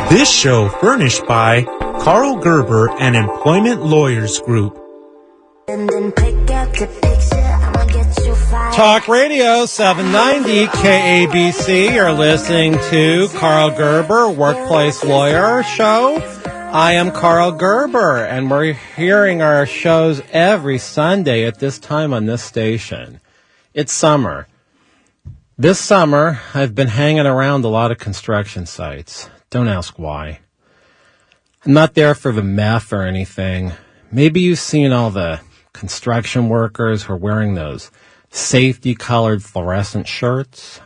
This show furnished by Karl Gerber and Employment Lawyers Group. Talk Radio 790 KABC. You're listening to Karl Gerber, Workplace Lawyer Show. I am Karl Gerber, and we're hearing our shows every Sunday at this time on this station. It's summer. This summer, I've been hanging around a lot of construction sites. Don't ask why. I'm not there for the meth or anything. Maybe you've seen all the construction workers who are wearing those safety-colored fluorescent shirts.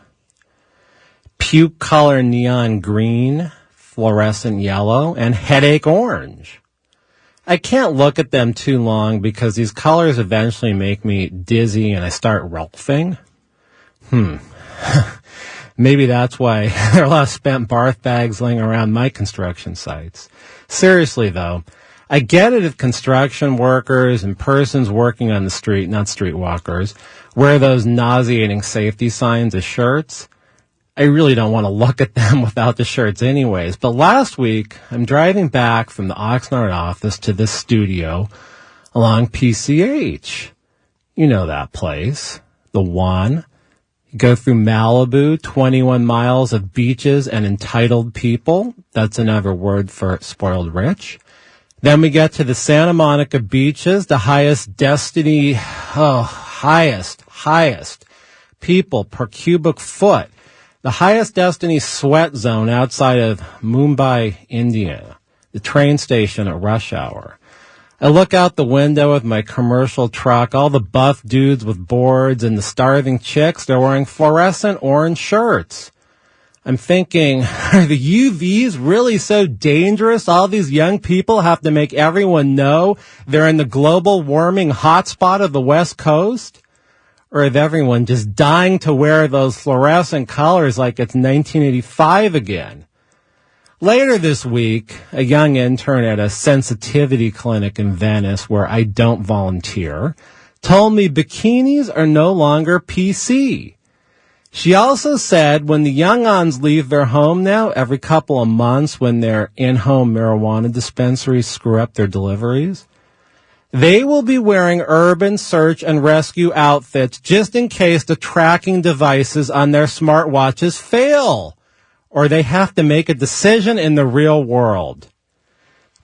Puke-color neon green, fluorescent yellow, and headache orange. I can't look at them too long because these colors eventually make me dizzy and I start rolfing. Maybe that's why there are a lot of spent barf bags laying around my construction sites. Seriously, though, I get it if construction workers and persons working on the street, not streetwalkers, wear those nauseating safety signs as shirts. I really don't want to look at them without the shirts anyways. But last week, I'm driving back from the Oxnard office to this studio along PCH. You know that place. The one. Go through Malibu, 21 miles of beaches and entitled people. That's another word for spoiled rich. Then we get to the Santa Monica beaches, the highest highest people per cubic foot. The highest destiny sweat zone outside of Mumbai, India. The train station at rush hour. I look out the window with my commercial truck, all the buff dudes with boards and the starving chicks, they're wearing fluorescent orange shirts. I'm thinking, are the UVs really so dangerous? All these young people have to make everyone know they're in the global warming hotspot of the West Coast? Or is everyone just dying to wear those fluorescent colors like it's 1985 again? Later this week, a young intern at a sensitivity clinic in Venice, where I don't volunteer, told me bikinis are no longer PC. She also said when the young-ons leave their home now, every couple of months when their in-home marijuana dispensaries screw up their deliveries, they will be wearing urban search and rescue outfits just in case the tracking devices on their smartwatches fail, or they have to make a decision in the real world.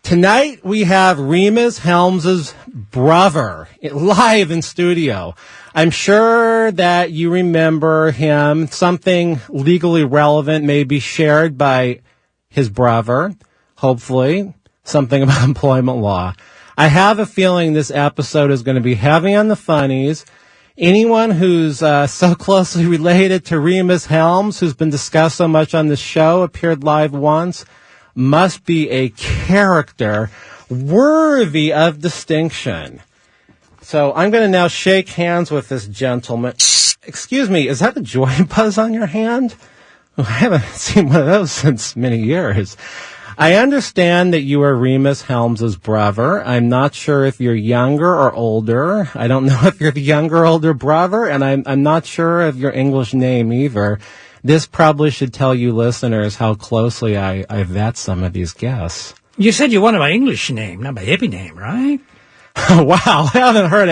Tonight, we have Rhemus Helms' brother live in studio. I'm sure that you remember him. Something legally relevant may be shared by his brother, hopefully, something about employment law. I have a feeling this episode is going to be heavy on the funnies. Anyone who's so closely related to Rhemus Helms, who's been discussed so much on the show, appeared live once, must be a character worthy of distinction. So I'm going to now shake hands with this gentleman. Excuse me, is that a joy buzz on your hand? I haven't seen one of those since many years. I understand that you are Rhemus Helms' brother. I'm not sure if you're younger or older. I don't know if you're the younger or older brother, and I'm not sure of your English name either. This probably should tell you listeners how closely I vet some of these guests. You said you wanted my English name, not my hippie name, right? Wow, I haven't heard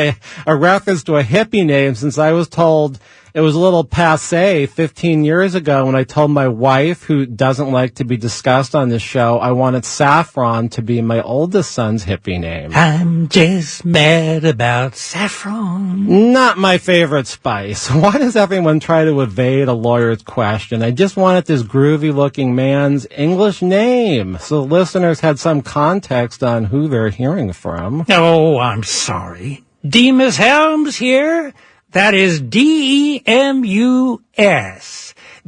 a reference to a hippie name since I was told it was a little passé 15 years ago when I told my wife, who doesn't like to be discussed on this show, I wanted Saffron to be my oldest son's hippie name. I'm just mad about saffron. Not my favorite spice. Why does everyone try to evade a lawyer's question? I just wanted this groovy-looking man's English name, so listeners had some context on who they're hearing from. Oh, I'm sorry. DEMUS Helms here. That is D-E-M-U-S.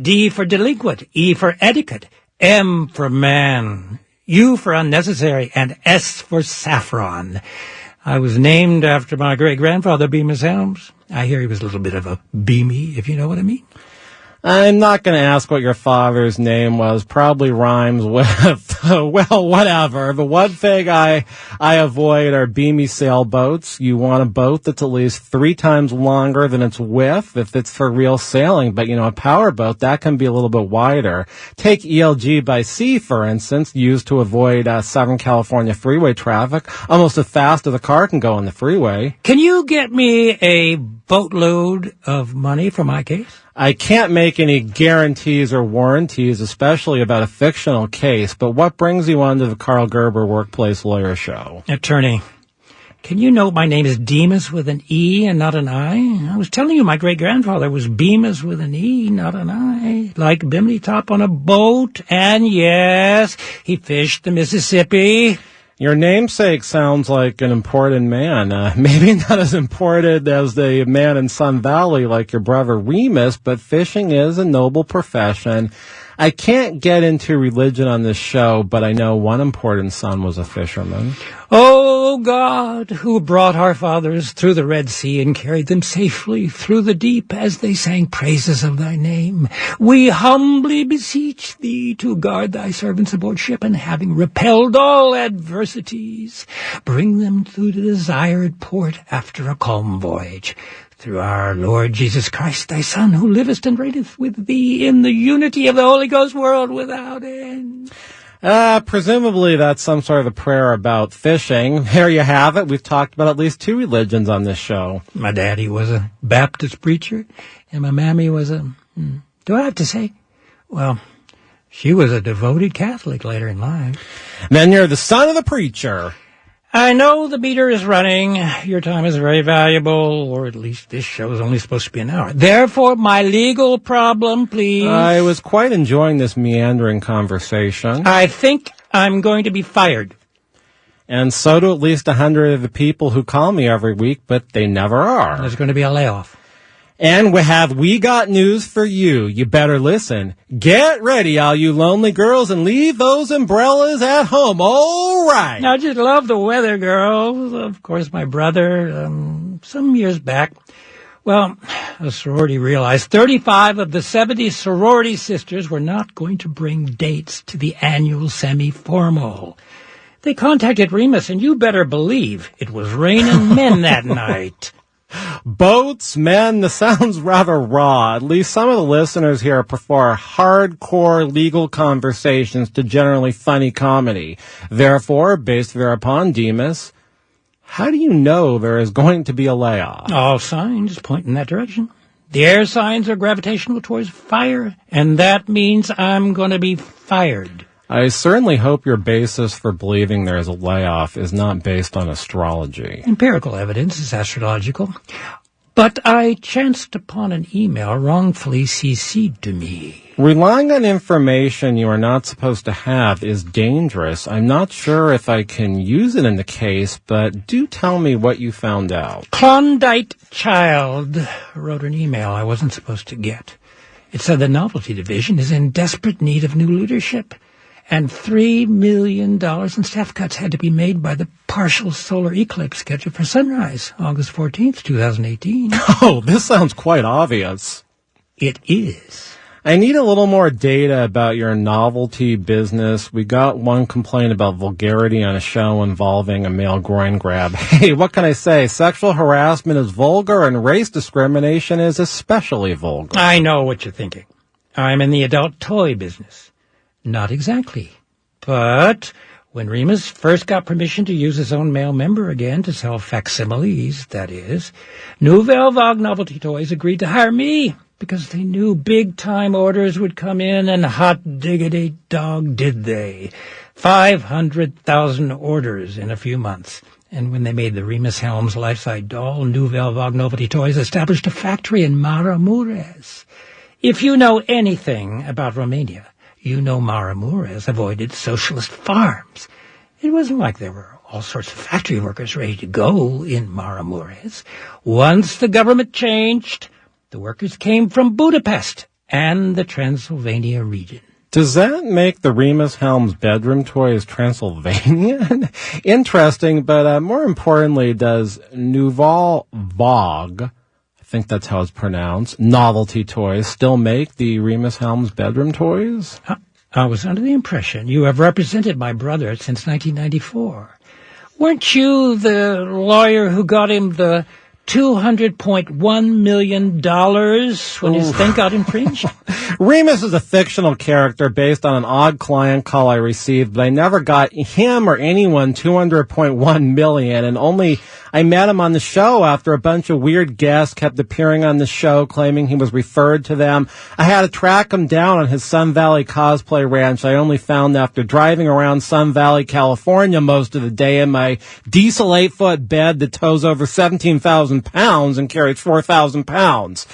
D for delinquent, E for etiquette, M for man, U for unnecessary, and S for saffron. I was named after my great-grandfather, Rhemus Helms. I hear he was a little bit of a beamy, if you know what I mean. I'm not going to ask what your father's name was. Probably rhymes with Well, whatever. The one thing I avoid are beamy sailboats. You want a boat that's at least 3 times longer than its width if it's for real sailing. But, a power boat, that can be a little bit wider. Take ELG by sea, for instance, used to avoid Southern California freeway traffic, almost as fast as a car can go on the freeway. Can you get me a boatload of money for my case? I can't make any guarantees or warranties, especially about a fictional case, but what brings you onto the Karl Gerber Workplace Lawyer Show? Attorney, can you note my name is Demus with an E and not an I? I was telling you my great-grandfather was Bemis with an E, not an I, like Bimini Top on a boat, and yes, he fished the Mississippi. Your namesake sounds like an important man. Maybe not as important as the man in Sun Valley like your brother Rhemus, but fishing is a noble profession. I can't get into religion on this show, but I know one important son was a fisherman. O God, who brought our fathers through the Red Sea and carried them safely through the deep as they sang praises of thy name, we humbly beseech thee to guard thy servants aboard ship, and having repelled all adversities, bring them to the desired port after a calm voyage. Through our Lord Jesus Christ, thy Son, who livest and reigneth with thee in the unity of the Holy Ghost, world without end. Presumably that's some sort of a prayer about fishing. There you have it. We've talked about at least 2 religions on this show. My daddy was a Baptist preacher, and my mammy was do I have to say? Well, she was a devoted Catholic later in life. Then you're the son of the preacher. I know the meter is running. Your time is very valuable, or at least this show is only supposed to be an hour. Therefore, my legal problem, please. I was quite enjoying this meandering conversation. I think I'm going to be fired. And so do at least 100 of the people who call me every week, but they never are. There's going to be a layoff. And we got news for you. You better listen. Get ready, all you lonely girls, and leave those umbrellas at home. All right. I just love the weather, girls. Of course, my brother, some years back, well, a sorority realized 35 of the 70 sorority sisters were not going to bring dates to the annual semi-formal. They contacted Rhemus, and you better believe it was raining men that night. Boats, men, this sounds rather raw. At least some of the listeners here prefer hardcore legal conversations to generally funny comedy. Therefore, based thereupon, Demus, how do you know there is going to be a layoff? All signs point in that direction. The air signs are gravitational towards fire, and that means I'm going to be fired. I certainly hope your basis for believing there is a layoff is not based on astrology. Empirical evidence is astrological. But I chanced upon an email wrongfully CC'd to me. Relying on information you are not supposed to have is dangerous. I'm not sure if I can use it in the case, but do tell me what you found out. Klondike Child wrote an email I wasn't supposed to get. It said the Novelty Division is in desperate need of new leadership, and $3 million in staff cuts had to be made by the partial solar eclipse scheduled for sunrise, August 14th, 2018. Oh, this sounds quite obvious. It is. I need a little more data about your novelty business. We got one complaint about vulgarity on a show involving a male groin grab. Hey, what can I say? Sexual harassment is vulgar, and race discrimination is especially vulgar. I know what you're thinking. I'm in the adult toy business. Not exactly. But when Rhemus first got permission to use his own male member again to sell facsimiles, that is, Nouvelle Vague Novelty Toys agreed to hire me because they knew big-time orders would come in, and hot diggity dog did they. 500,000 orders in a few months. And when they made the Remus Helms life-size doll, Nouvelle Vague Novelty Toys established a factory in Maramureş. If you know anything about Romania, you know Maramureş avoided socialist farms. It wasn't like there were all sorts of factory workers ready to go in Maramureş. Once the government changed, the workers came from Budapest and the Transylvania region. Does that make the Remus Helms bedroom toys Transylvanian? Interesting, but more importantly, does Nouvelle Vague, I think that's how it's pronounced, Novelty Toys, still make the Remus Helms bedroom toys? I was under the impression you have represented my brother since 1994. Weren't you the lawyer who got him the $200.1 million when his thing got infringed? Rhemus is a fictional character based on an odd client call I received, but I never got him or anyone $200.1 million, and only I met him on the show after a bunch of weird guests kept appearing on the show claiming he was referred to them. I had to track him down on his Sun Valley cosplay ranch I only found after driving around Sun Valley, California most of the day in my diesel 8-foot bed that tows over 17,000 pounds and carries 4,000 pounds.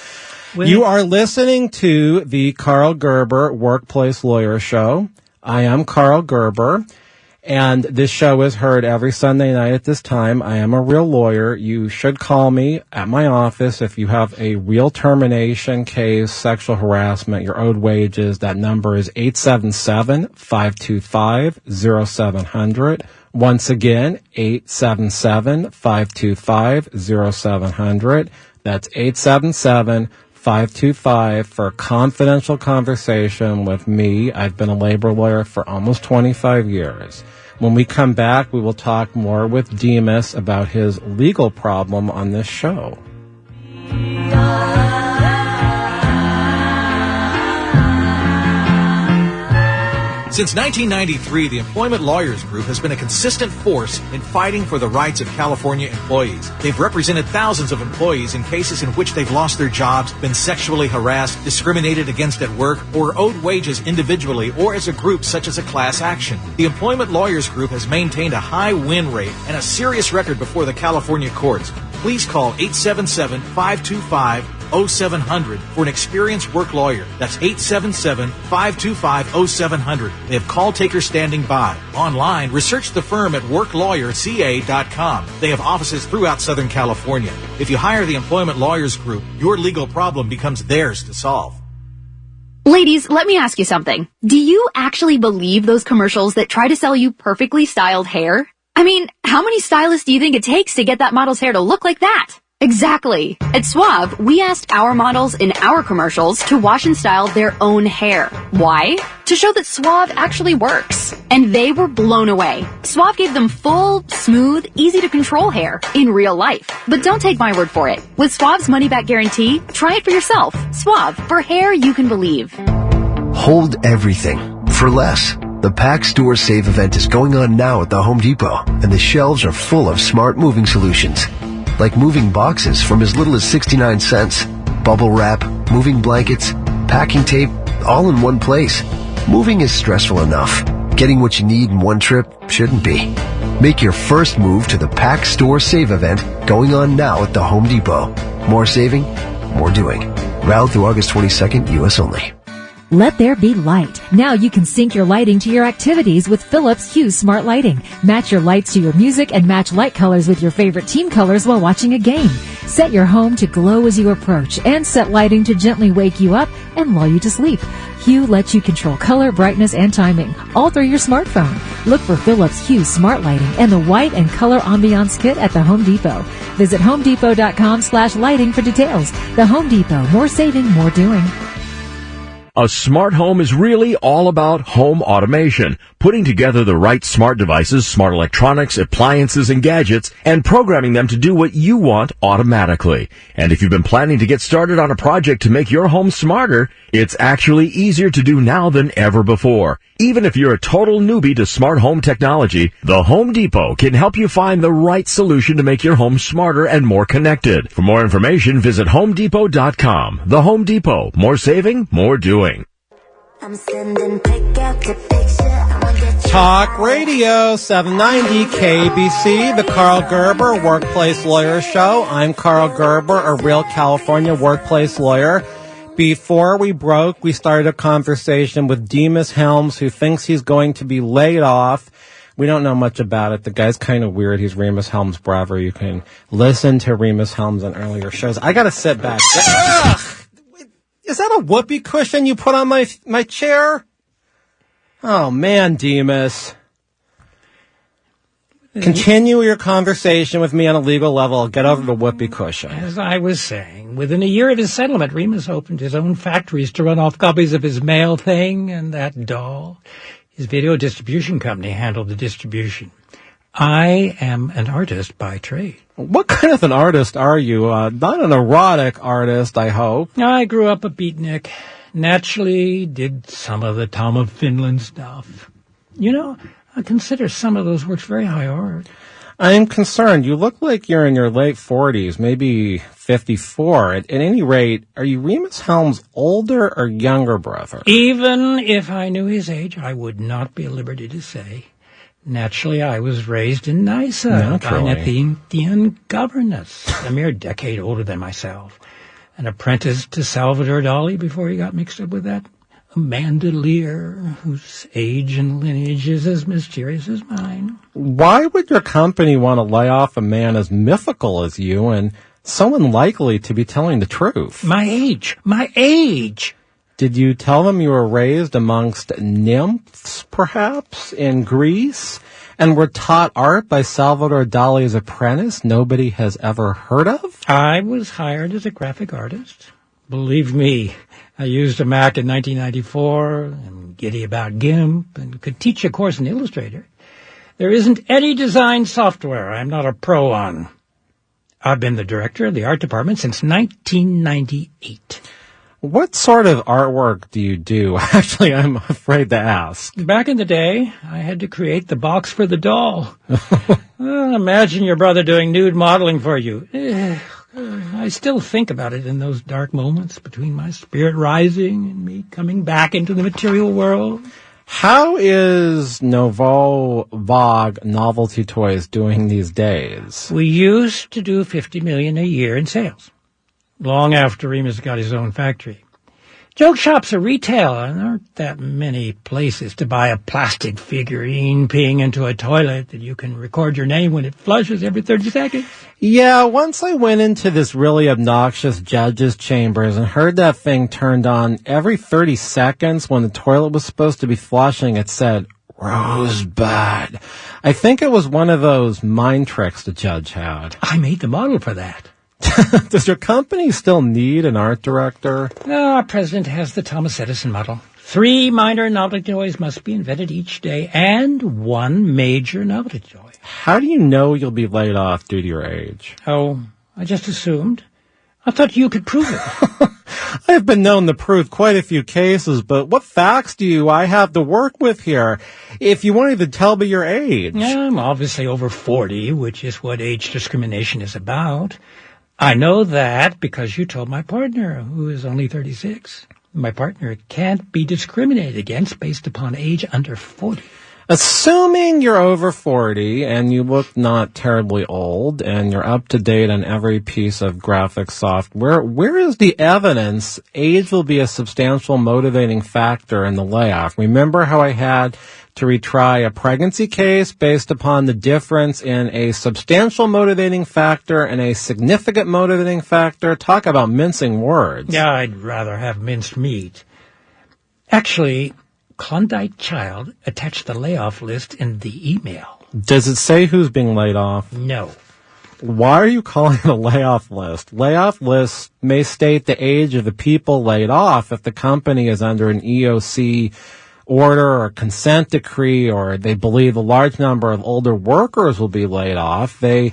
Well, you are listening to the Karl Gerber Workplace Lawyer Show. I am Karl Gerber, and this show is heard every Sunday night at this time. I am a real lawyer. You should call me at my office if you have a real termination case, sexual harassment, you're owed wages. That number is 877-525-0700. Once again, 877-525-0700. That's 877-525 for a confidential conversation with me. I've been a labor lawyer for almost 25 years. When we come back, we will talk more with Demus about his legal problem on this show. Since 1993, the Employment Lawyers Group has been a consistent force in fighting for the rights of California employees. They've represented thousands of employees in cases in which they've lost their jobs, been sexually harassed, discriminated against at work, or owed wages individually or as a group such as a class action. The Employment Lawyers Group has maintained a high win rate and a serious record before the California courts. Please call 877-525-0700 for an experienced work lawyer. That's 877-525-0700. They have call takers standing by. Online, research the firm at worklawyerca.com. They have offices throughout Southern California. If you hire the Employment Lawyers Group, your legal problem becomes theirs to solve. Ladies, let me ask you something. Do you actually believe those commercials that try to sell you perfectly styled hair? I mean, how many stylists do you think it takes to get that model's hair to look like that? Exactly. At Suave, we asked our models in our commercials to wash and style their own hair. Why? To show that Suave actually works. And they were blown away. Suave gave them full, smooth, easy-to-control hair in real life. But don't take my word for it. With Suave's money-back guarantee, try it for yourself. Suave, for hair you can believe. Hold everything for less. The Pack Store Save event is going on now at the Home Depot, and the shelves are full of smart moving solutions. Like moving boxes from as little as 69 cents, bubble wrap, moving blankets, packing tape, all in one place. Moving is stressful enough. Getting what you need in one trip shouldn't be. Make your first move to the Pack Store Save event going on now at the Home Depot. More saving, more doing. Valid through August 22nd, U.S. only. Let there be light. Now you can sync your lighting to your activities with Philips Hue Smart Lighting. Match your lights to your music and match light colors with your favorite team colors while watching a game. Set your home to glow as you approach and set lighting to gently wake you up and lull you to sleep. Hue lets you control color, brightness, and timing, all through your smartphone. Look for Philips Hue Smart Lighting and the white and color ambiance kit at the Home Depot. Visit homedepot.com/lighting for details. The Home Depot, more saving, more doing. A smart home is really all about home automation, putting together the right smart devices, smart electronics, appliances, and gadgets, and programming them to do what you want automatically. And if you've been planning to get started on a project to make your home smarter, it's actually easier to do now than ever before. Even if you're a total newbie to smart home technology, the Home Depot can help you find the right solution to make your home smarter and more connected. For more information, visit HomeDepot.com. The Home Depot. More saving, more doing. Talk Radio 790 KABC, the Karl Gerber Workplace Lawyer Show. I'm Karl Gerber, a real California workplace lawyer. Before we broke, we started a conversation with Demus Helms, who thinks he's going to be laid off. We don't know much about it. The guy's kind of weird. He's Rhemus Helms' brother. You can listen to Rhemus Helms on earlier shows. I got to sit back. Ugh! Is that a whoopee cushion you put on my chair? Oh, man, Demus. Continue your conversation with me on a legal level. Get over the whoopee cushion. As I was saying, within a year of his settlement, Rhemus opened his own factories to run off copies of his Mail Thing and that doll. His video distribution company handled the distribution. I am an artist by trade. What kind of an artist are you? Not an erotic artist, I hope. I grew up a beatnik. Naturally, did some of the Tom of Finland stuff. You know, I consider some of those works very high art. I'm concerned. You look like you're in your late 40s, maybe 54. At any rate, are you Rhemus Helms' older or younger brother? Even if I knew his age, I would not be at liberty to say. Naturally, I was raised in Nysa by an Athenian governess, a mere decade older than myself. An apprentice to Salvador Dali before he got mixed up with that Amanda Lear, whose age and lineage is as mysterious as mine. Why would your company want to lay off a man as mythical as you and so unlikely to be telling the truth? My age! Did you tell them you were raised amongst nymphs, perhaps, in Greece, and were taught art by Salvador Dali's apprentice nobody has ever heard of? I was hired as a graphic artist. Believe me, I used a Mac in 1994, and giddy about GIMP, and could teach a course in Illustrator. There isn't any design software I'm not a pro on. I've been the director of the art department since 1998. What sort of artwork do you do? Actually, I'm afraid to ask. Back in the day, I had to create the box for the doll. Imagine your brother doing nude modeling for you. I still think about it in those dark moments between my spirit rising and me coming back into the material world. How is Nouveau Vague Novelty Toys doing these days? We used to do $50 million a year in sales, long after Rhemus got his own factory. Joke shops are retail, and there aren't that many places to buy a plastic figurine peeing into a toilet that you can record your name when it flushes every 30 seconds. Yeah, once I went into this really obnoxious judge's chambers and heard that thing turned on every 30 seconds when the toilet was supposed to be flushing, it said, Rosebud. I think it was one of those mind tricks the judge had. I made the model for that. Does your company still need an art director? No, our president has the Thomas Edison model. 3 minor novelty toys must be invented each day, and 1 major novelty toy. How do you know you'll be laid off due to your age? Oh, I just assumed. I thought you could prove it. I've been known to prove quite a few cases, but what facts do I have to work with here? If you wanted to tell me your age. Yeah, I'm obviously over 40, which is what age discrimination is about. I know that because you told my partner, who is only 36. My partner can't be discriminated against based upon age under 40. Assuming you're over 40 and you look not terribly old and you're up to date on every piece of graphic software, where is the evidence age will be a substantial motivating factor in the layoff? Remember how I had to retry a pregnancy case based upon the difference in a substantial motivating factor and a significant motivating factor? Talk about mincing words. Yeah, I'd rather have minced meat. Actually, Klondike Child attached the layoff list in the email. Does it say who's being laid off? No. Why are you calling it a layoff list? Layoff lists may state the age of the people laid off if the company is under an EOC order or consent decree, or they believe a large number of older workers will be laid off. They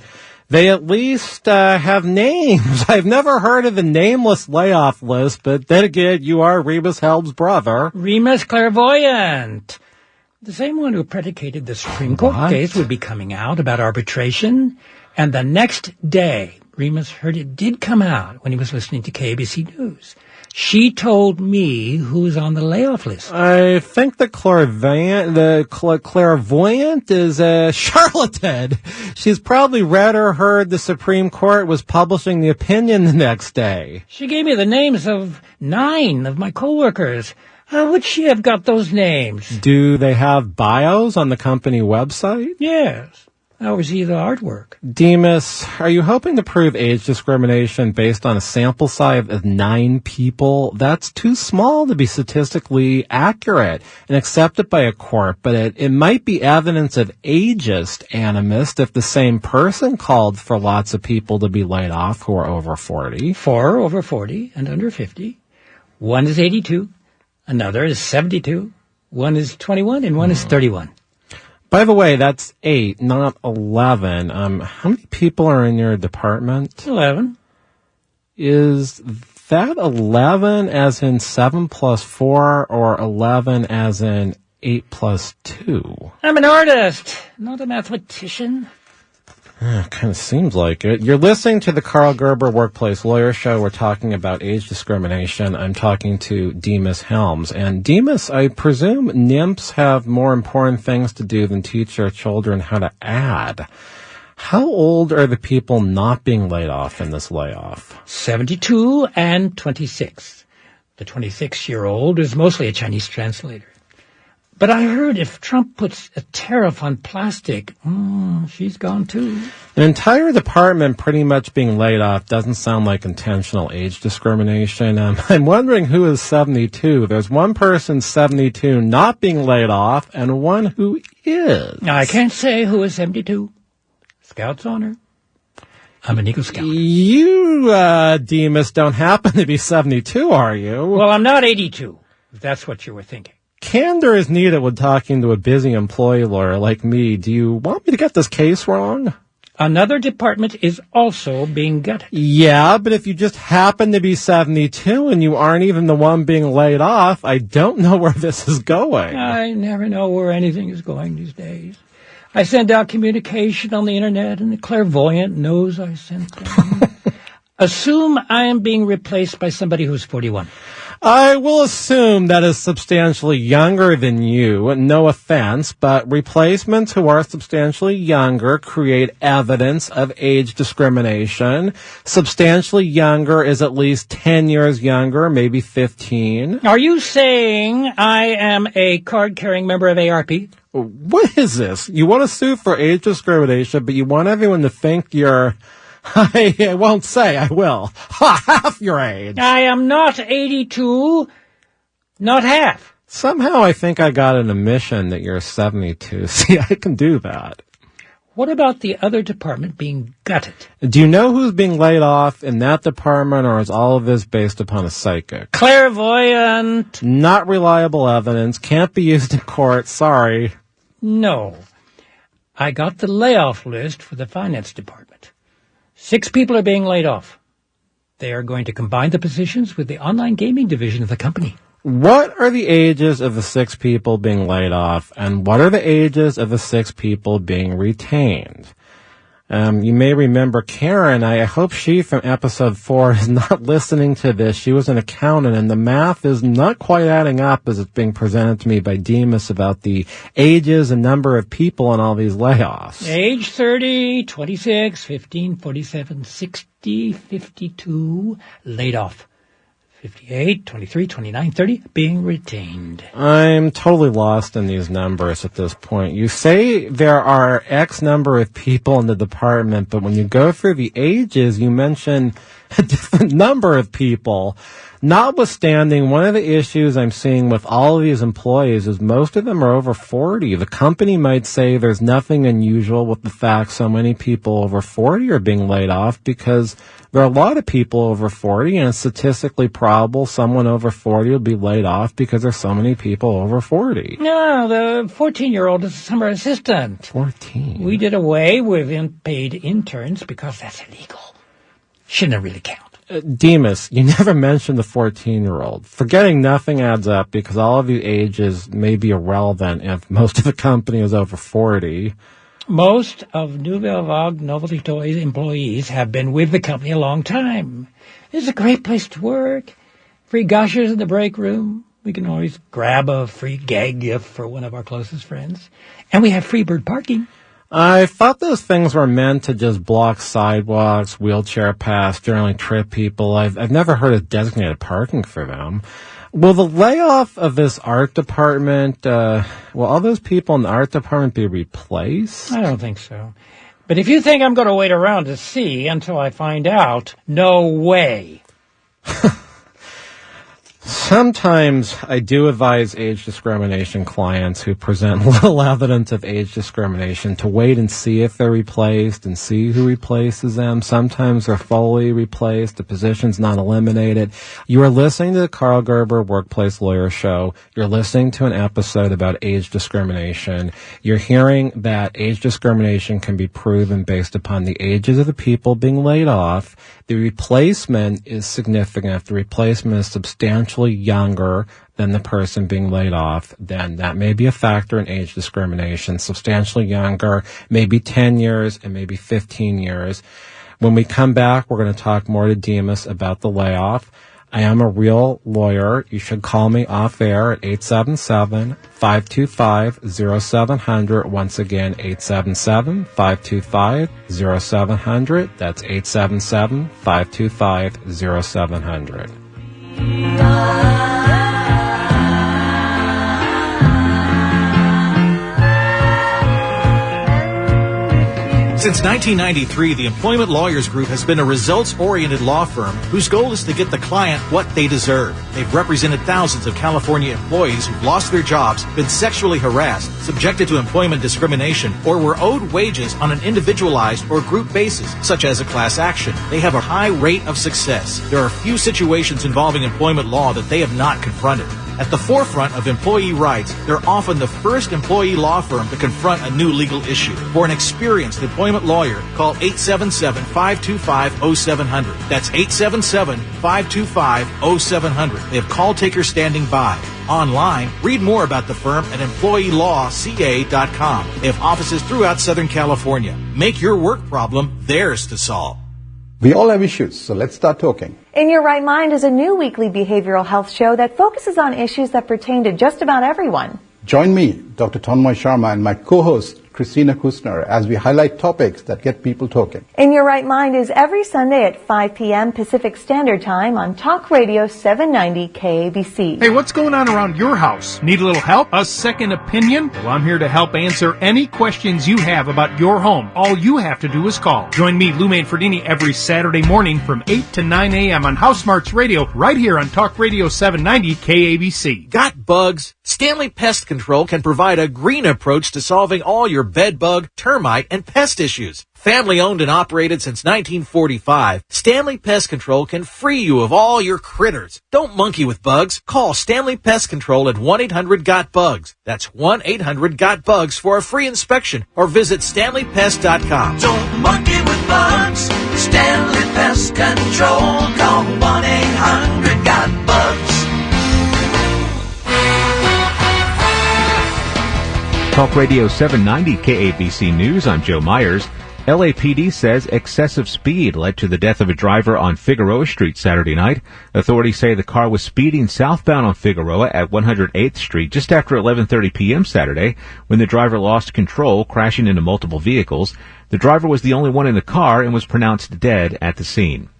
at least have names. I've never heard of the nameless layoff list, but then again, you are Rhemus Helms' brother. Rhemus Clairvoyant. The same one who predicated the Supreme Court case would be coming out about arbitration, and the next day, Rhemus heard it did come out when he was listening to KABC News. She told me who's on the layoff list. I think the clairvoyant is a charlatan. She's probably read or heard the Supreme Court was publishing the opinion the next day. She gave me the names of 9 of my coworkers. How would she have got those names? Do they have bios on the company website? Yes. I oversee the artwork. Demus, are you hoping to prove age discrimination based on a sample size of 9 people? That's too small to be statistically accurate and accepted by a court, but it might be evidence of ageist animus if the same person called for lots of people to be laid off who are over 40. 4 over 40 and under 50. One is 82, another is 72, one is 21, and one is 31. By the way, that's 8, not 11. How many people are in your department? 11. Is that 11 as in 7 plus 4 or 11 as in 8 plus 2? I'm an artist, not a mathematician. Kind of seems like it. You're listening to the Karl Gerber Workplace Lawyer Show. We're talking about age discrimination. I'm talking to DEMUS Helms. And Demus, I presume NIMPs have more important things to do than teach their children how to add. How old are the people not being laid off in this layoff? 72 and 26. The 26-year-old is mostly a Chinese translator. But I heard if Trump puts a tariff on plastic, she's gone too. An entire department pretty much being laid off doesn't sound like intentional age discrimination. I'm wondering who is 72. There's one person 72 not being laid off and one who is. I can't say who is 72. Scout's honor. I'm an Eagle Scout. You, Demus, don't happen to be 72, are you? Well, I'm not 82, if that's what you were thinking. Candor is needed when talking to a busy employee lawyer like me. Do you want me to get this case wrong? Another department is also being gutted. Yeah, but if you just happen to be 72 and you aren't even the one being laid off, I don't know where this is going. I never know where anything is going these days. I send out communication on the internet, and the clairvoyant knows I sent them. Assume I am being replaced by somebody who's 41. I will assume that is substantially younger than you. No offense, but replacements who are substantially younger create evidence of age discrimination. Substantially younger is at least 10 years younger, maybe 15. Are you saying I am a card-carrying member of ARP? What is this? You want to sue for age discrimination, but you want everyone to think you're... I won't say, I will. Half your age. I am not 82, not half. Somehow I think I got an admission that you're 72. See, I can do that. What about the other department being gutted? Do you know who's being laid off in that department, or is all of this based upon a psychic? Clairvoyant. Not reliable evidence. Can't be used in court. Sorry. No. I got the layoff list for the finance department. 6 people are being laid off. They are going to combine the positions with the online gaming division of the company. What are the ages of the 6 people being laid off, and what are the ages of the 6 people being retained? You may remember Karen. I hope she from episode 4 is not listening to this. She was an accountant, and the math is not quite adding up as it's being presented to me by Demus about the ages and number of people in all these layoffs. Age 30, 26, 15, 47, 60, 52, laid off. 58, 23, 29, 30, being retained. I'm totally lost in these numbers at this point. You say there are X number of people in the department, but when you go through the ages, you mention a different number of people. Notwithstanding, one of the issues I'm seeing with all of these employees is most of them are over 40. The company might say there's nothing unusual with the fact so many people over 40 are being laid off because there are a lot of people over 40, and it's statistically probable someone over 40 will be laid off because there's so many people over 40. No, the 14-year-old is a summer assistant. 14? We did away with unpaid interns because that's illegal. Shouldn't really count. Demus, you never mentioned the 14-year-old. Forgetting nothing adds up because all of the ages may be irrelevant if most of the company is over 40. Most of Nouvelle Vague Novelty Toys employees have been with the company a long time. It's a great place to work. Free gushers in the break room. We can always grab a free gag gift for one of our closest friends. And we have free bird parking. I thought those things were meant to just block sidewalks, wheelchair paths, generally trip people. I've never heard of designated parking for them. Will the layoff of this art department, will all those people in the art department be replaced? I don't think so. But if you think I'm going to wait around to see until I find out, no way. Sometimes I do advise age discrimination clients who present little evidence of age discrimination to wait and see if they're replaced and see who replaces them. Sometimes they're fully replaced. The position's not eliminated. You are listening to the Karl Gerber Workplace Lawyer Show. You're listening to an episode about age discrimination. You're hearing that age discrimination can be proven based upon the ages of the people being laid off. The replacement is significant. If the replacement is substantially younger than the person being laid off, then that may be a factor in age discrimination. Substantially younger, maybe 10 years and maybe 15 years. When we come back, we're going to talk more to DEMUS about the layoff. I am a real lawyer. You should call me off air at 877-525-0700. Once again, 877-525-0700. That's 877-525-0700. Since 1993, the Employment Lawyers Group has been a results-oriented law firm whose goal is to get the client what they deserve. They've represented thousands of California employees who've lost their jobs, been sexually harassed, subjected to employment discrimination, or were owed wages on an individualized or group basis, such as a class action. They have a high rate of success. There are few situations involving employment law that they have not confronted. At the forefront of employee rights, they're often the first employee law firm to confront a new legal issue. For an experienced employment lawyer, call 877-525-0700. That's 877-525-0700. They have call takers standing by. Online, read more about the firm at employeelawca.com. They have offices throughout Southern California. Make your work problem theirs to solve. We all have issues, so let's start talking. In Your Right Mind is a new weekly behavioral health show that focuses on issues that pertain to just about everyone. Join me, Dr. Tanmoy Sharma, and my co-host, Christina Kusner, as we highlight topics that get people talking. In Your Right Mind is every Sunday at 5 p.m. Pacific Standard Time on Talk Radio 790 KABC. Hey, what's going on around your house? Need a little help? A second opinion? Well, I'm here to help answer any questions you have about your home. All you have to do is call. Join me, Lou Manfredini, every Saturday morning from 8 to 9 a.m. on House Smarts Radio, right here on Talk Radio 790 KABC. Got bugs? Stanley Pest Control can provide a green approach to solving all your bed bug, termite, and pest issues. Family owned and operated since 1945, Stanley Pest Control can free you of all your critters. Don't monkey with bugs. Call Stanley Pest Control at 1-800-GOT-BUGS. That's 1-800-GOT-BUGS for a free inspection or visit StanleyPest.com. Don't monkey with bugs. Stanley Pest Control. Call 1-800-GOT-BUGS. Talk Radio 790 KABC News. I'm Joe Myers. LAPD says excessive speed led to the death of a driver on Figueroa Street Saturday night. Authorities say the car was speeding southbound on Figueroa at 108th Street just after 11:30 p.m. Saturday when the driver lost control, crashing into multiple vehicles. The driver was the only one in the car and was pronounced dead at the scene.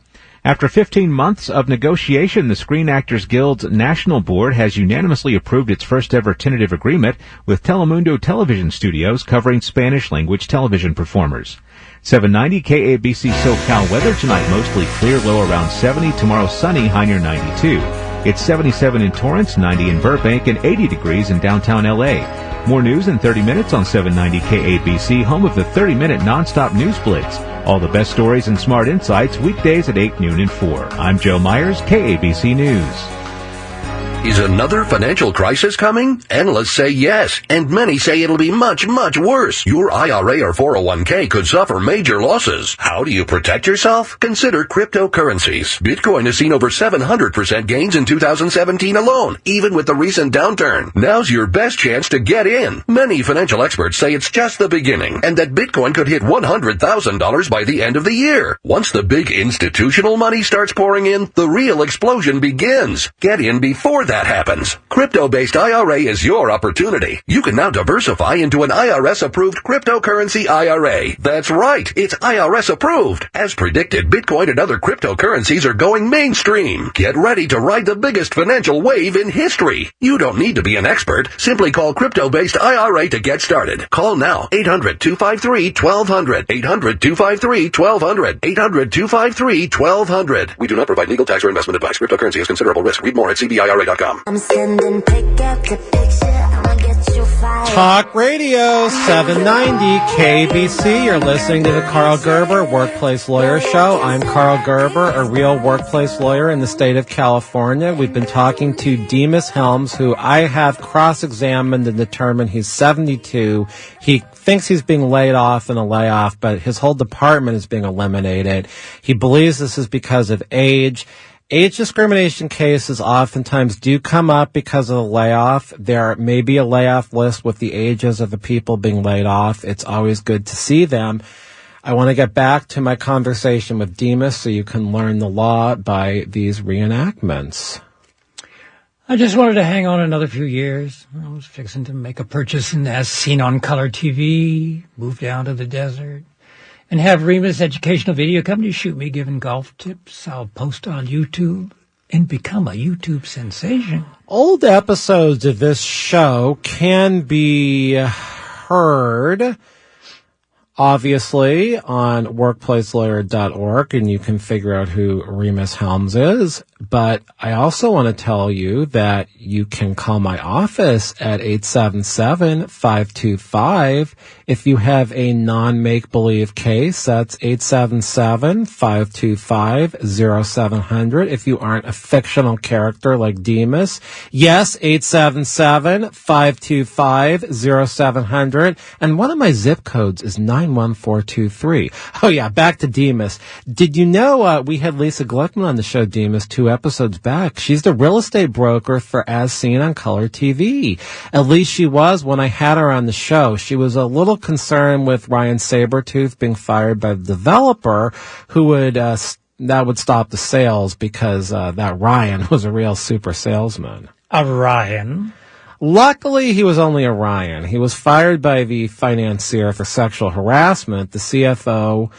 After 15 months of negotiation, the Screen Actors Guild's National Board has unanimously approved its first-ever tentative agreement with Telemundo Television Studios covering Spanish-language television performers. 790 KABC SoCal weather tonight, mostly clear, low around 70. Tomorrow, sunny, high near 92. It's 77 in Torrance, 90 in Burbank, and 80 degrees in downtown L.A. More news in 30 minutes on 790 KABC, home of the 30-minute nonstop news blitz. All the best stories and smart insights, weekdays at 8, noon, and 4. I'm Joe Myers, KABC News. Is another financial crisis coming? Analysts say yes, and many say it'll be much, much worse. Your IRA or 401k could suffer major losses. How do you protect yourself? Consider cryptocurrencies. Bitcoin has seen over 700% gains in 2017 alone, even with the recent downturn. Now's your best chance to get in. Many financial experts say it's just the beginning, and that Bitcoin could hit $100,000 by the end of the year. Once the big institutional money starts pouring in, the real explosion begins. Get in before that. that happens. Crypto-based IRA is your opportunity. You can now diversify into an IRS-approved cryptocurrency IRA. That's right, it's IRS-approved. As predicted, Bitcoin and other cryptocurrencies are going mainstream. Get ready to ride the biggest financial wave in history. You don't need to be an expert. Simply call Crypto-based IRA to get started. Call now, 800-253-1200. 800-253-1200. 800-253-1200. We do not provide legal, tax, or investment advice. Cryptocurrency has considerable risk. Read more at cbira.com. I'm sending picture to picture. I'ma get you fired. Talk Radio 790 KBC. You're listening to the Karl Gerber Workplace Lawyer Show. I'm Karl Gerber, a real workplace lawyer in the state of California. We've been talking to DEMUS HELMS, who I have cross-examined and determined he's 72. He thinks he's being laid off in a layoff, but his whole department is being eliminated. He believes this is because of age. Age discrimination cases oftentimes do come up because of the layoff. There may be a layoff list with the ages of the people being laid off. It's always good to see them. I want to get back to my conversation with DEMUS so you can learn the law by these reenactments. I just wanted to hang on another few years. I was fixing to make a purchase in As Seen on Color TV, move down to the desert, and have Rhemus Educational Video Company shoot me giving golf tips. I'll post on YouTube and become a YouTube sensation. Old episodes of this show can be heard, obviously, on workplacelawyer.org, and you can figure out who Rhemus Helms is. But I also want to tell you that you can call my office at 877-525 if you have a non-make-believe case. That's 877-525-0700 if you aren't a fictional character like DEMUS. Yes, 877-525-0700. And one of my zip codes is 91423. Oh, yeah, back to DEMUS. Did you know we had Lisa Glickman on the show, DEMUS, 2 episodes back? She's the real estate broker for As Seen on Color TV. At least she was when I had her on the show. She was a little concerned with Ryan Sabertooth being fired by the developer who would that would stop the sales because that Ryan was a real super salesman. A Ryan? Luckily, he was only a Ryan. He was fired by the financier for sexual harassment. The CFO,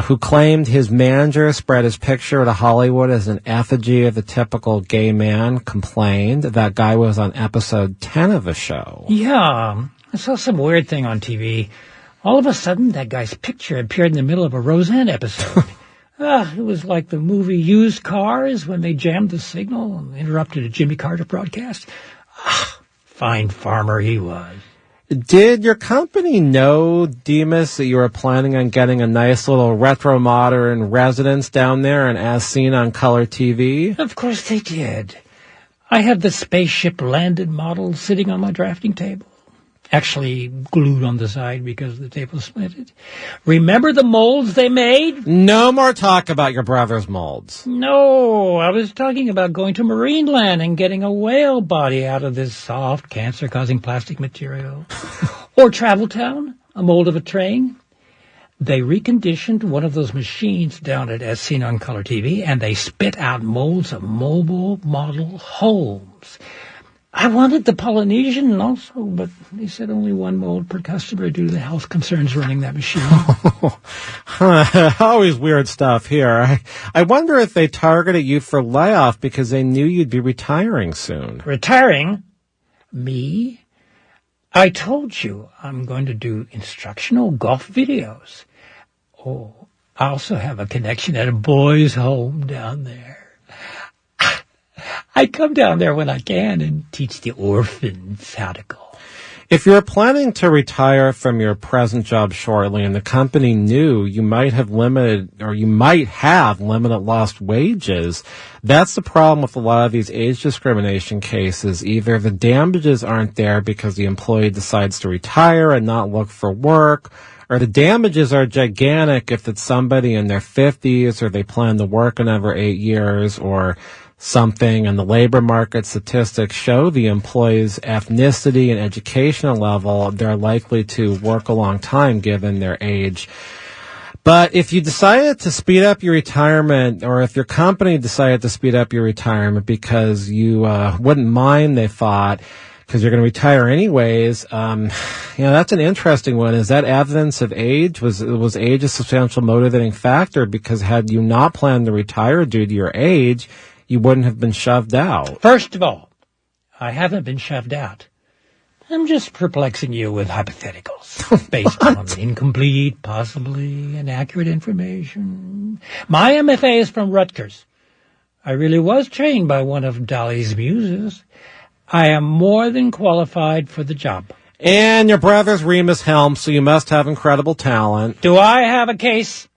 who claimed his manager spread his picture to Hollywood as an effigy of the typical gay man, complained. That guy was on episode 10 of the show. Yeah, I saw some weird thing on TV. All of a sudden, that guy's picture appeared in the middle of a Roseanne episode. It was like the movie Used Cars when they jammed the signal and interrupted a Jimmy Carter broadcast. Fine farmer he was. Did your company know, DEMUS, that you were planning on getting a nice little retro-modern residence down there and As Seen on Color TV? Of course they did. I have the spaceship landed model sitting on my drafting table. Actually glued on the side because the table splintered. Remember the molds they made? No more talk about your brother's molds. No, I was talking about going to Marineland and getting a whale body out of this soft, cancer-causing plastic material. Or Travel Town, a mold of a train. They reconditioned one of those machines down at As Seen on Color TV, and they spit out molds of mobile model homes. I wanted the Polynesian also, but they said only one mold per customer due to the health concerns running that machine. Always weird stuff here. I wonder if they targeted you for layoff because they knew you'd be retiring soon. Retiring? Me? I told you I'm going to do instructional golf videos. Oh, I also have a connection at a boys' home down there. I come down there when I can and teach the orphans how to golf. If you're planning to retire from your present job shortly and the company knew you might have limited lost wages, that's the problem with a lot of these age discrimination cases. Either the damages aren't there because the employee decides to retire and not look for work, or the damages are gigantic if it's somebody in their 50s or they plan to work another 8 years or something, and the labor market statistics show the employee's ethnicity and educational level, they're likely to work a long time given their age. But if you decided to speed up your retirement, or if your company decided to speed up your retirement because you wouldn't mind, they thought, because you're going to retire anyways, that's an interesting one. Is that evidence of age? Was age a substantial motivating factor? Because had you not planned to retire due to your age, you wouldn't have been shoved out. First of all, I haven't been shoved out. I'm just perplexing you with hypotheticals based on incomplete, possibly inaccurate information. My MFA is from Rutgers. I really was trained by one of Dolly's muses. I am more than qualified for the job. And your brother's Rhemus Helms, so you must have incredible talent. Do I have a case?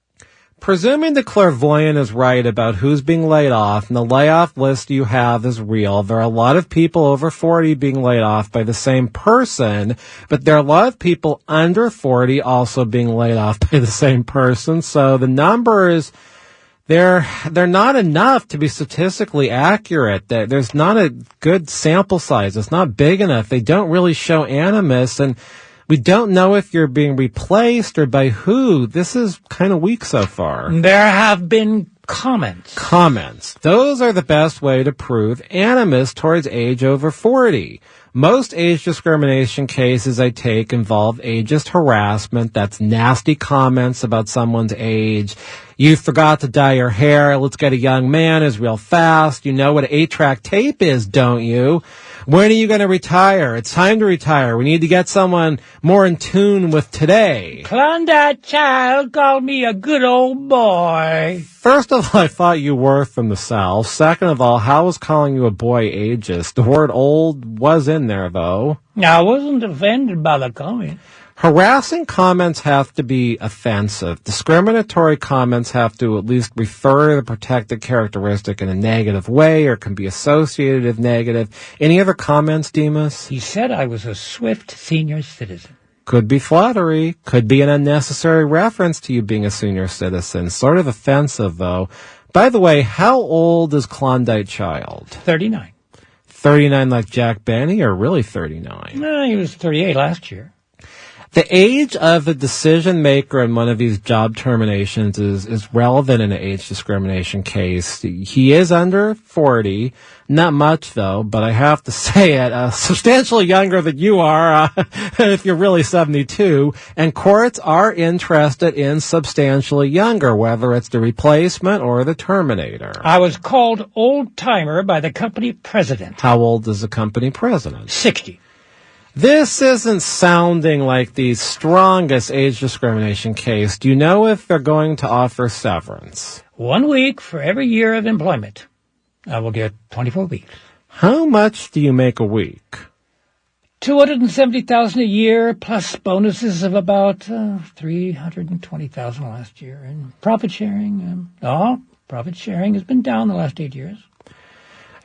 Presuming the clairvoyant is right about who's being laid off and the layoff list you have is real, there are a lot of people over 40 being laid off by the same person, but there are a lot of people under 40 also being laid off by the same person. So the numbers, they're not enough to be statistically accurate. There's not a good sample size. It's not big enough. They don't really show animus, and we don't know if you're being replaced or by who. This is kind of weak so far. There have been comments. Those are the best way to prove animus towards age over 40. Most age discrimination cases I take involve ageist harassment. That's nasty comments about someone's age. You forgot to dye your hair. Let's get a young man is real fast. You know what 8-track tape is, don't you? When are you going to retire? It's time to retire. We need to get someone more in tune with today. Klondike child called me a good old boy. First of all, I thought you were from the South. Second of all, how was calling you a boy ageist? The word old was in there, though. I wasn't offended by the comment. Harassing comments have to be offensive. Discriminatory comments have to at least refer to the protected characteristic in a negative way or can be associated with negative. Any other comments, Demus? He said I was a swift senior citizen. Could be flattery. Could be an unnecessary reference to you being a senior citizen. Sort of offensive, though. By the way, how old is Klondike Child? 39. 39 like Jack Benny, or really 39? No, he was 38 last year. The age of a decision maker in one of these job terminations is relevant in an age discrimination case. He is under 40, not much though, but I have to say it, substantially younger than you are, if you're really 72, and courts are interested in substantially younger, whether it's the replacement or the terminator. I was called old-timer by the company president. How old is the company president? 60. This isn't sounding like the strongest age discrimination case. Do you know if they're going to offer severance? 1 week for every year of employment. I will get 24 weeks. How much do you make a week? $270,000 a year, plus bonuses of about $320,000 last year. And profit sharing, profit sharing has been down the last 8 years.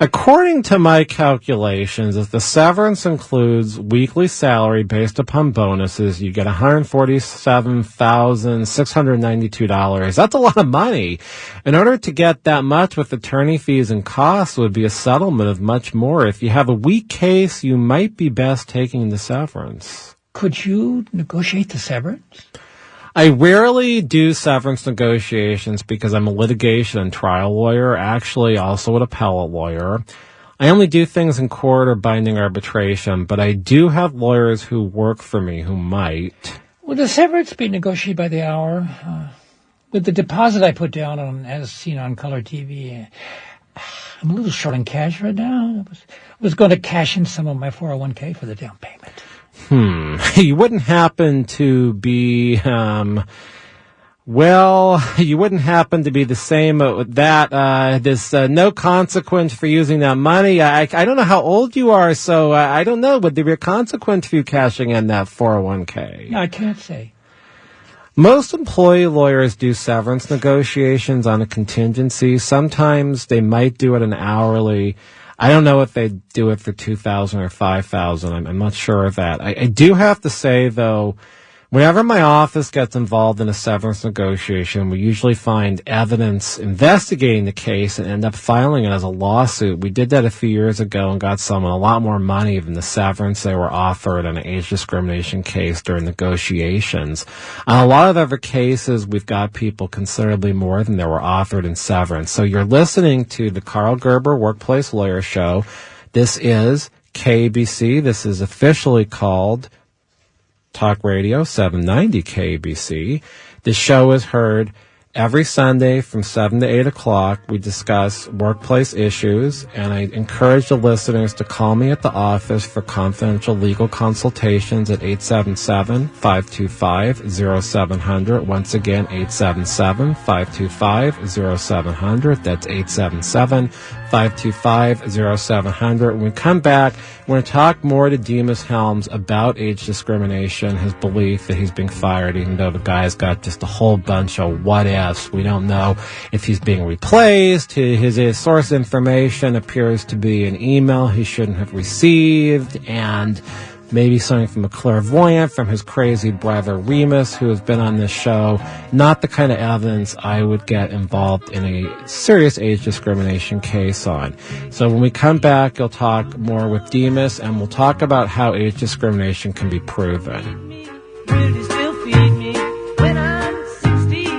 According to my calculations, if the severance includes weekly salary based upon bonuses, you get $147,692. That's a lot of money. In order to get that much with attorney fees and costs would be a settlement of much more. If you have a weak case, you might be best taking the severance. Could you negotiate the severance? I rarely do severance negotiations because I'm a litigation and trial lawyer, actually also an appellate lawyer. I only do things in court or binding arbitration, but I do have lawyers who work for me who might. Will the severance be negotiated by the hour? With the deposit I put down on, as seen on Color TV, I'm a little short on cash right now. I was going to cash in some of my 401k for the down payment. You wouldn't happen to be, you wouldn't happen to be the same with that, no consequence for using that money. I don't know how old you are, so I don't know. Would there be a consequence for you cashing in that 401k? I can't say. Most employee lawyers do severance negotiations on a contingency. Sometimes they might do it an hourly. I don't know if they do it for $2,000 or $5,000. I'm not sure of that. I do have to say, though, Whenever my office gets involved in a severance negotiation, we usually find evidence investigating the case and end up filing it as a lawsuit. We did that a few years ago and got someone a lot more money than the severance they were offered in an age discrimination case during negotiations. On a lot of other cases, we've got people considerably more than they were offered in severance. So you're listening to the Karl Gerber Workplace Lawyer Show. This is KABC. This is officially called Talk Radio 790 KABC. The show is heard every Sunday from 7 to 8 o'clock. We discuss workplace issues, and I encourage the listeners to call me at the office for confidential legal consultations at 877-525-0700. Once again, 877-525-0700. That's 877-525-0700. When we come back, we're going to talk more to DEMUS HELMS about age discrimination, his belief that he's being fired, even though the guy's got just a whole bunch of what ifs. We don't know if he's being replaced. His source information appears to be an email he shouldn't have received, and maybe something from a clairvoyant from his crazy brother Rhemus, who has been on this show. Not the kind of evidence I would get involved in a serious age discrimination case on. So when we come back, you'll talk more with Demus, and we'll talk about how age discrimination can be proven. Really still feed me when I'm 64.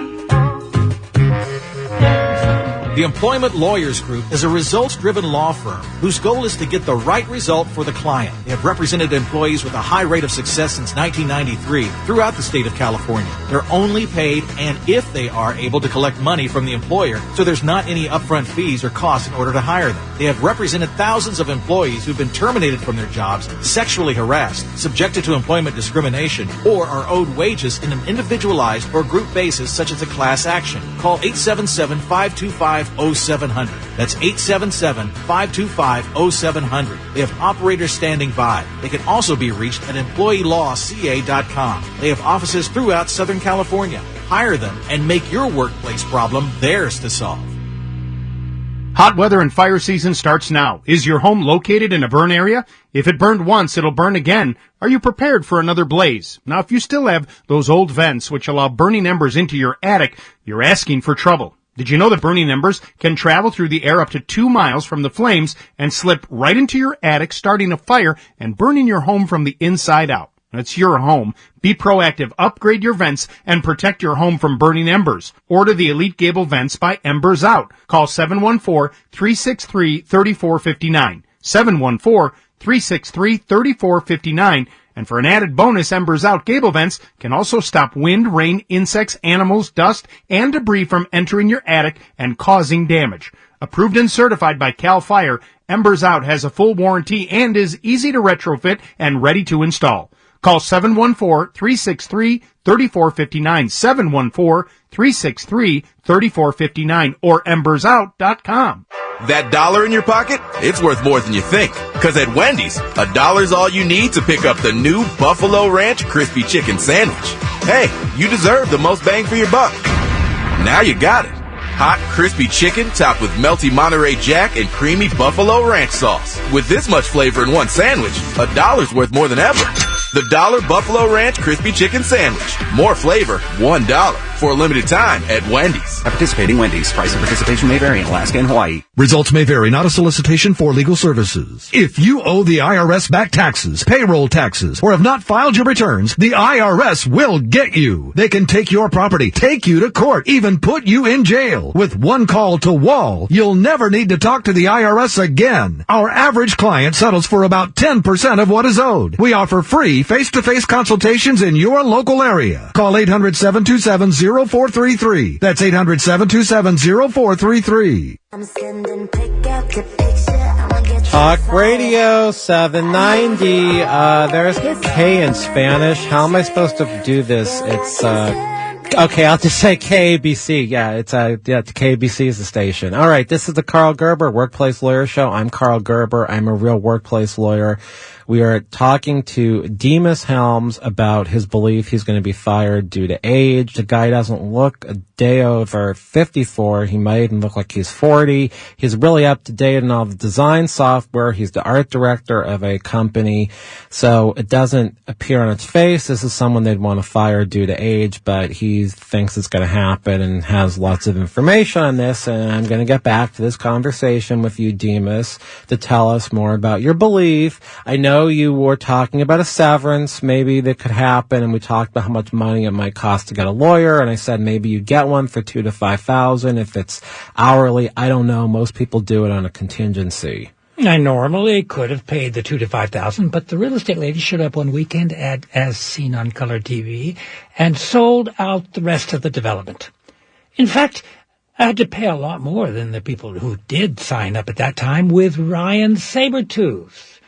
The Employment Lawyers Group is a results-driven law firm whose goal is to get the right result for the client. They have represented employees with a high rate of success since 1993 throughout the state of California. They're only paid and if they are able to collect money from the employer, so there's not any upfront fees or costs in order to hire them. They have represented thousands of employees who've been terminated from their jobs, sexually harassed, subjected to employment discrimination, or are owed wages in an individualized or group basis such as a class action. Call 877-525-0700. That's 877-525-0700. They have operators standing by. They can also be reached at employeelawca.com. They have offices throughout Southern California. Hire them and make your workplace problem theirs to solve. Hot weather and fire season starts now. Is your home located in a burn area? If it burned once, it'll burn again. Are you prepared for another blaze? Now, if you still have those old vents which allow burning embers into your attic, you're asking for trouble. Did you know that burning embers can travel through the air up to 2 miles from the flames and slip right into your attic, starting a fire and burning your home from the inside out? It's your home. Be proactive, upgrade your vents, and protect your home from burning embers. Order the Elite Gable Vents by Embers Out. Call 714-363-3459. 714-363-3459. And for an added bonus, Embers Out Gable Vents can also stop wind, rain, insects, animals, dust, and debris from entering your attic and causing damage. Approved and certified by CAL FIRE, Embers Out has a full warranty and is easy to retrofit and ready to install. Call 714-363-3459, 714-363-3459, or embersout.com. That $1 in your pocket, it's worth more than you think. Because at Wendy's, $1's all you need to pick up the new Buffalo Ranch Crispy Chicken Sandwich. Hey, you deserve the most bang for your buck. Now you got it. Hot, crispy chicken topped with melty Monterey Jack and creamy Buffalo Ranch sauce. With this much flavor in one sandwich, $1's worth more than ever. The $1 Buffalo Ranch Crispy Chicken Sandwich. More flavor, $1. For a limited time at Wendy's. At participating Wendy's, price and participation may vary in Alaska and Hawaii. Results may vary, not a solicitation for legal services. If you owe the IRS back taxes, payroll taxes, or have not filed your returns, the IRS will get you. They can take your property, take you to court, even put you in jail. With one call to Wall, you'll never need to talk to the IRS again. Our average client settles for about 10% of what is owed. We offer free face-to-face consultations in your local area. Call 800-727-0433. That's 800-727-0433. Talk Radio 790. There's no K in Spanish. How am I supposed to do this? It's, okay, I'll just say KABC. Yeah, KABC is the station. All right, this is the Karl Gerber Workplace Lawyer Show. I'm Karl Gerber. I'm a real workplace lawyer. We are talking to DEMUS HELMS about his belief he's going to be fired due to age. The guy doesn't look a day over 54. He might even look like he's 40. He's really up to date in all the design software. He's the art director of a company. So it doesn't appear on its face. This is someone they'd want to fire due to age, but he thinks it's going to happen and has lots of information on this. And I'm going to get back to this conversation with you, DEMUS, to tell us more about your belief. I know you were talking about a severance maybe that could happen, and we talked about how much money it might cost to get a lawyer, and I said maybe you get one for $2,000 to $5,000 if it's hourly. I don't know. Most people do it on a contingency. I normally could have paid the $2,000 to $5,000, but the real estate lady showed up one weekend at As Seen on Color TV and sold out the rest of the development. In fact, I had to pay a lot more than the people who did sign up at that time with Ryan Sabertooth.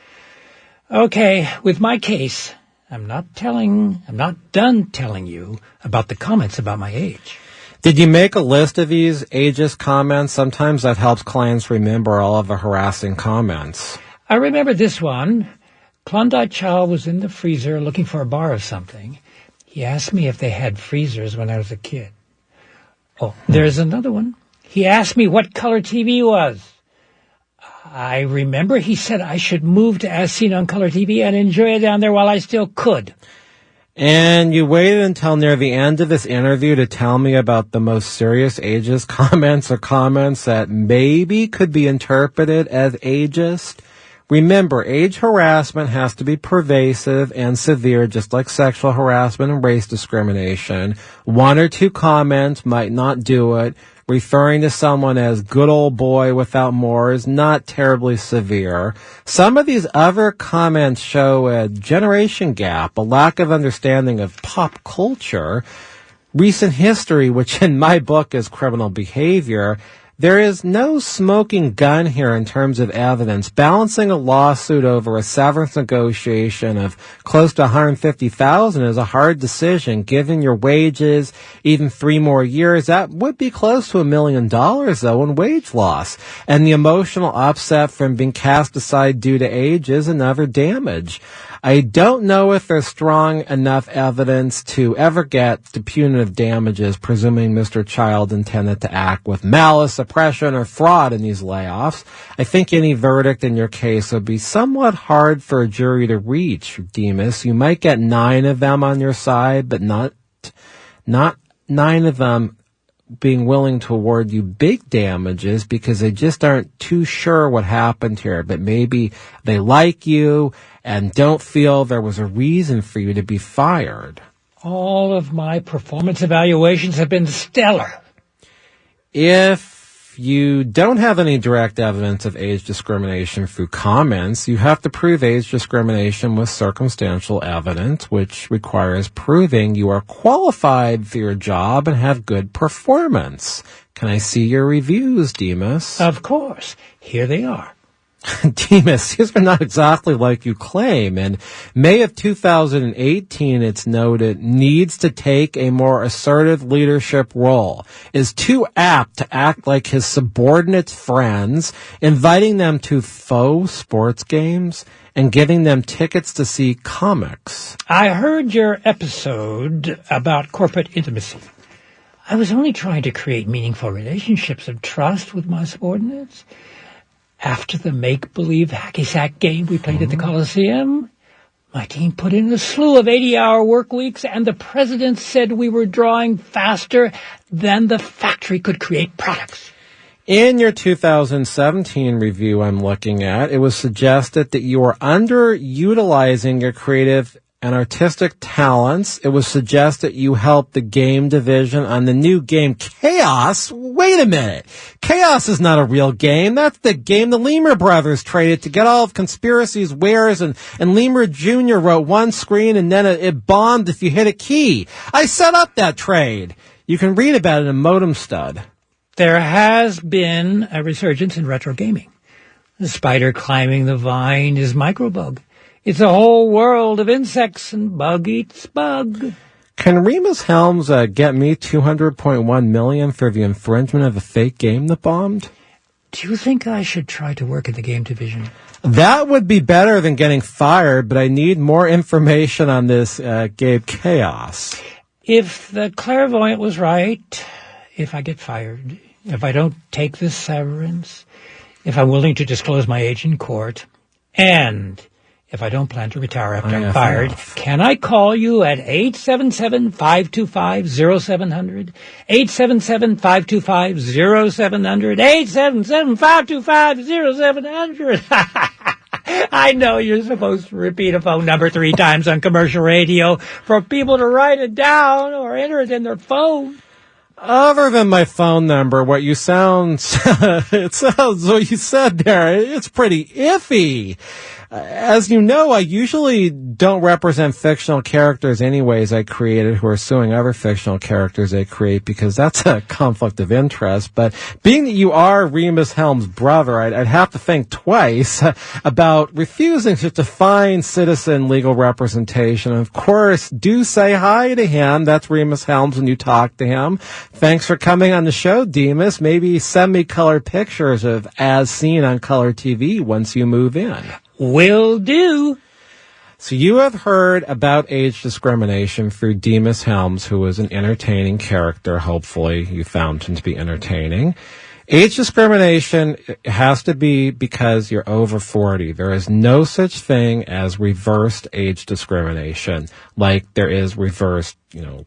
Okay, with my case, I'm not done telling you about the comments about my age. Did you make a list of these ageist comments? Sometimes that helps clients remember all of the harassing comments. I remember this one. Klondike Chow was in the freezer looking for a bar of something. He asked me if they had freezers when I was a kid. Oh, there's another one. He asked me what color TV was. I remember he said I should move to As Seen on Color TV and enjoy it down there while I still could. And you waited until near the end of this interview to tell me about the most serious ageist comments or comments that maybe could be interpreted as ageist. Remember, age harassment has to be pervasive and severe, just like sexual harassment and race discrimination. One or two comments might not do it. Referring to someone as good old boy without more is not terribly severe. Some of these other comments show a generation gap, a lack of understanding of pop culture, recent history, which in my book is criminal behavior. There is no smoking gun here in terms of evidence. Balancing a lawsuit over a severance negotiation of close to $150,000 is a hard decision. Given your wages, even 3 more years, that would be close to $1 million, though, in wage loss. And the emotional upset from being cast aside due to age is another damage. I don't know if there's strong enough evidence to ever get to punitive damages, presuming Mr. Child intended to act with malice, oppression, or fraud in these layoffs. I think any verdict in your case would be somewhat hard for a jury to reach, DEMUS. You might get 9 of them on your side, but not 9 of them being willing to award you big damages because they just aren't too sure what happened here. But maybe they like you and don't feel there was a reason for you to be fired. All of my performance evaluations have been stellar. If you don't have any direct evidence of age discrimination through comments, you have to prove age discrimination with circumstantial evidence, which requires proving you are qualified for your job and have good performance. Can I see your reviews, DEMUS? Of course. Here they are. DEMUS, these are not exactly like you claim. In May of 2018, it's noted, needs to take a more assertive leadership role, is too apt to act like his subordinate friends, inviting them to faux sports games and giving them tickets to see comics. I heard your episode about corporate intimacy. I was only trying to create meaningful relationships of trust with my subordinates. After the make-believe hacky-sack game we played at the Coliseum, my team put in a slew of 80-hour work weeks, and the president said we were drawing faster than the factory could create products. In your 2017 review I'm looking at, it was suggested that you are underutilizing your creative and artistic talents. It was suggested you helped the game division on the new game Chaos. Wait a minute. Chaos is not a real game. That's the game the Lemur brothers traded to get all of Conspiracy's wares, and Lemur Jr. wrote one screen and then it bombed if you hit a key. I set up that trade. You can read about it in Modem Stud. There has been a resurgence in retro gaming. The spider climbing the vine is Microbug. It's a whole world of insects, and bug eats bug. Can Rhemus Helms get me $200.1 million for the infringement of a fake game that bombed? Do you think I should try to work in the game division? That would be better than getting fired, but I need more information on this Gabe Chaos. If the clairvoyant was right, if I get fired, if I don't take this severance, if I'm willing to disclose my age in court, and if I don't plan to retire after I'm fired, can I call you at 877-525-0700? 877-525-0700? 877-525-0700? I know you're supposed to repeat a phone number 3 times on commercial radio for people to write it down or enter it in their phone. Other than my phone number, what you what you said there, it's pretty iffy. As you know, I usually don't represent fictional characters anyways I created who are suing other fictional characters they create because that's a conflict of interest. But being that you are Rhemus Helms' brother, I'd have to think twice about refusing such a fine citizen legal representation. And of course, do say hi to him. That's Rhemus Helms when you talk to him. Thanks for coming on the show, Demus. Maybe send me color pictures of as seen on color TV once you move in. Will do. So you have heard about age discrimination through Demus Helms, who is an entertaining character. Hopefully you found him to be entertaining. Age discrimination has to be because you're over 40. There is no such thing as reversed age discrimination, like there is reversed,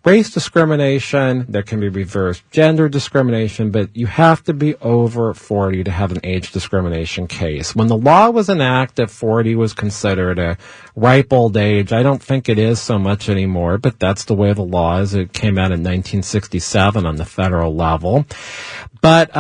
race discrimination. There can be reversed gender discrimination, but you have to be over 40 to have an age discrimination case. When the law was enacted, 40 was considered a ripe old age. I don't think it is so much anymore, but that's the way the law is. It came out in 1967 on the federal level. But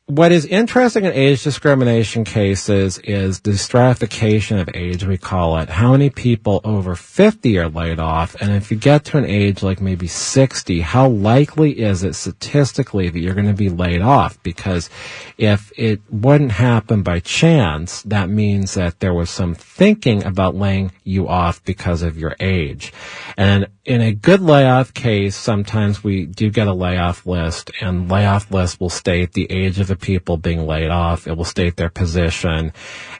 what is interesting in age discrimination cases is the stratification of age, we call it. How many people over 50 are laid off? And if you get to an age like maybe 60, how likely is it statistically that you're going to be laid off? Because if it wouldn't happen by chance, that means that there was some thinking about laying you off because of your age. And in a good layoff case, sometimes we do get a layoff list, and layoff list will state the age of the people being laid off. It will state their position,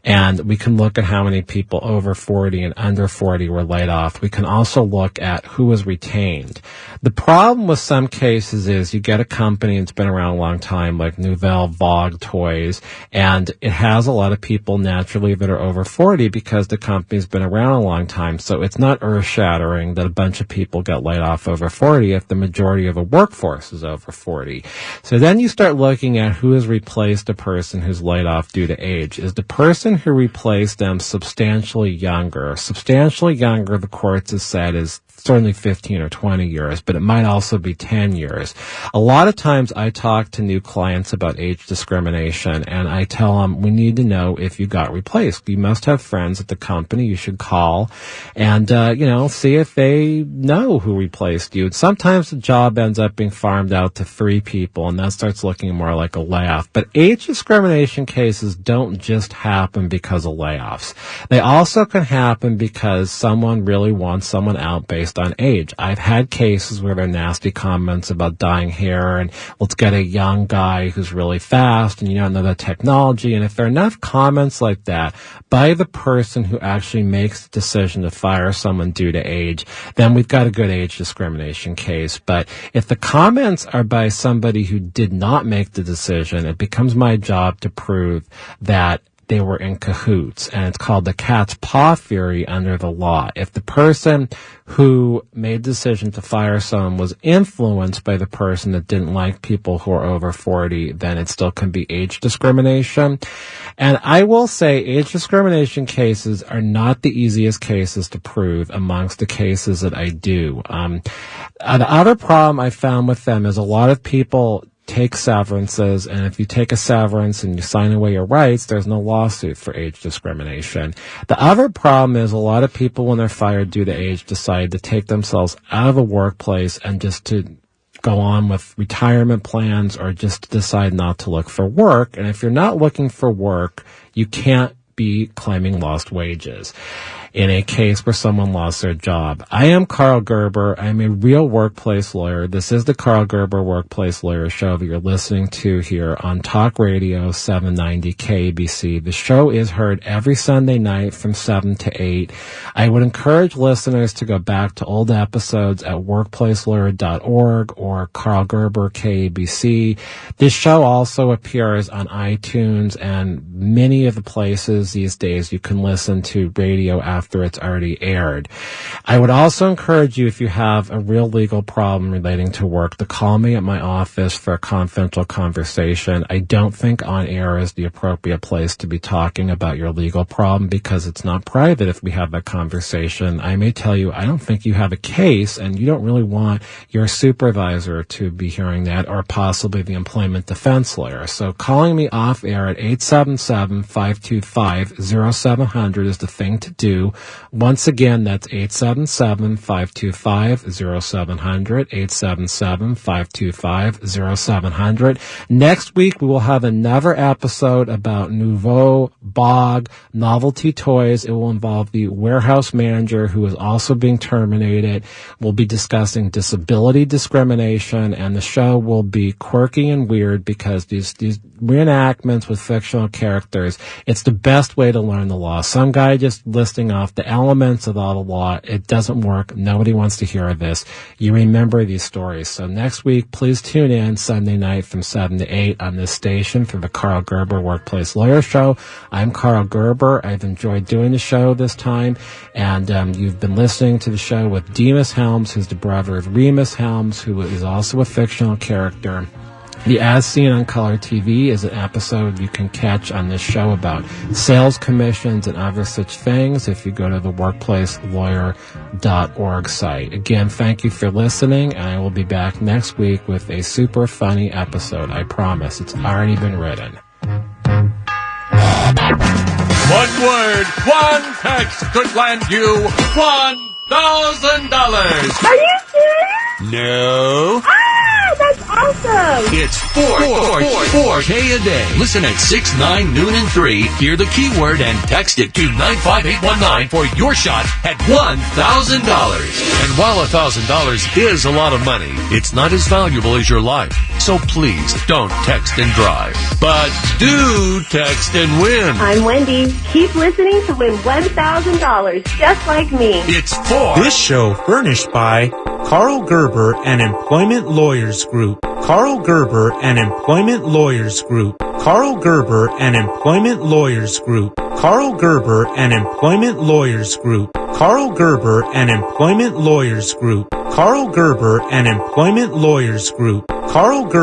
and we can look at how many people over 40 and under 40 were laid off. We can also look at who was retained. The problem with some cases is you get a company that's been around a long time, like Nouvelle Vogue Toys, and it has a lot of people naturally that are over 40 because the company's been around a long time. So it's not earth-shattering that a bunch of people get laid off over 40 if the majority of the workforce is over 40. So then you start looking at who has replaced a person who's laid off due to age. Is the person who replaced them substantially younger? Substantially younger, the courts have said, is certainly 15 or 20 years, but it might also be 10 years. A lot of times I talk to new clients about age discrimination, and I tell them, we need to know if you got replaced. You must have friends at the company. You should call and, see if they know who replaced you. Sometimes the job ends up being farmed out to 3 people, and that starts looking more like a layoff. But age discrimination cases don't just happen because of layoffs. They also can happen because someone really wants someone out based on age. I've had cases where there are nasty comments about dyeing hair and let's get a young guy who's really fast and you don't know the technology. And if there are enough comments like that by the person who actually makes the decision to fire someone due to age, then we've got a good age discrimination case. But if the comments are by somebody who did not make the decision, it becomes my job to prove that they were in cahoots, and it's called the cat's paw theory under the law. If the person who made the decision to fire someone was influenced by the person that didn't like people who are over 40, then it still can be age discrimination. And I will say age discrimination cases are not the easiest cases to prove amongst the cases that I do. The other problem I found with them is a lot of people take severances, and if you take a severance and you sign away your rights, there's no lawsuit for age discrimination. The other problem is a lot of people, when they're fired due to age, decide to take themselves out of the workplace and just to go on with retirement plans or just decide not to look for work. And if you're not looking for work, you can't be claiming lost wages. in a case where someone lost their job. I am Karl Gerber. I'm a real workplace lawyer. This is the Karl Gerber Workplace Lawyer Show that you're listening to here on Talk Radio 790 KABC. The show is heard every Sunday night from 7 to 8. I would encourage listeners to go back to old episodes at workplacelawyer.org or Karl Gerber KABC. This show also appears on iTunes and many of the places these days you can listen to radio after it's already aired. I would also encourage you, if you have a real legal problem relating to work, to call me at my office for a confidential conversation. I don't think on air is the appropriate place to be talking about your legal problem because it's not private if we have that conversation. I may tell you, I don't think you have a case, and you don't really want your supervisor to be hearing that, or possibly the employment defense lawyer. So calling me off air at 877-525-0700 is the thing to do. Once again, that's 877-525-0700, 877-525-0700. Next week, we will have another episode about nouveau, bog, novelty toys. It will involve the warehouse manager who is also being terminated. We'll be discussing disability discrimination, and the show will be quirky and weird because these reenactments with fictional characters, it's the best way to learn the law. Some guy just listing off the elements of all the law, it doesn't work. Nobody wants to hear this. You remember these stories. So next week, please tune in Sunday night from 7 to 8 on this station for the Karl Gerber Workplace Lawyer Show. I'm Karl Gerber. I've enjoyed doing the show this time, and you've been listening to the show with DEMUS HELMS, who's the brother of Rhemus HELMS, who is also a fictional character. The As Seen on Color TV is an episode you can catch on this show about sales commissions and other such things if you go to the workplacelawyer.org site. Again, thank you for listening, and I will be back next week with a super funny episode. I promise. It's already been written. 1 word, 1 text could land you $1,000. Are you serious? No. That's awesome! It's 4K a day. Listen at 6, 9, noon, and 3. Hear the keyword and text it to 95819 for your shot at $1,000. And while $1,000 is a lot of money, it's not as valuable as your life. So please don't text and drive. But do text and win. I'm Wendy. Keep listening to win $1,000 just like me. It's 4. This show furnished by Karl Gerber and Employment Lawyers Group. Karl Gerber and Employment Lawyers Group. Karl Gerber and Employment Lawyers Group. Karl Gerber and Employment Lawyers Group. Karl Gerber and Employment Lawyers Group. Karl Gerber and Employment Lawyers Group. Karl Gerber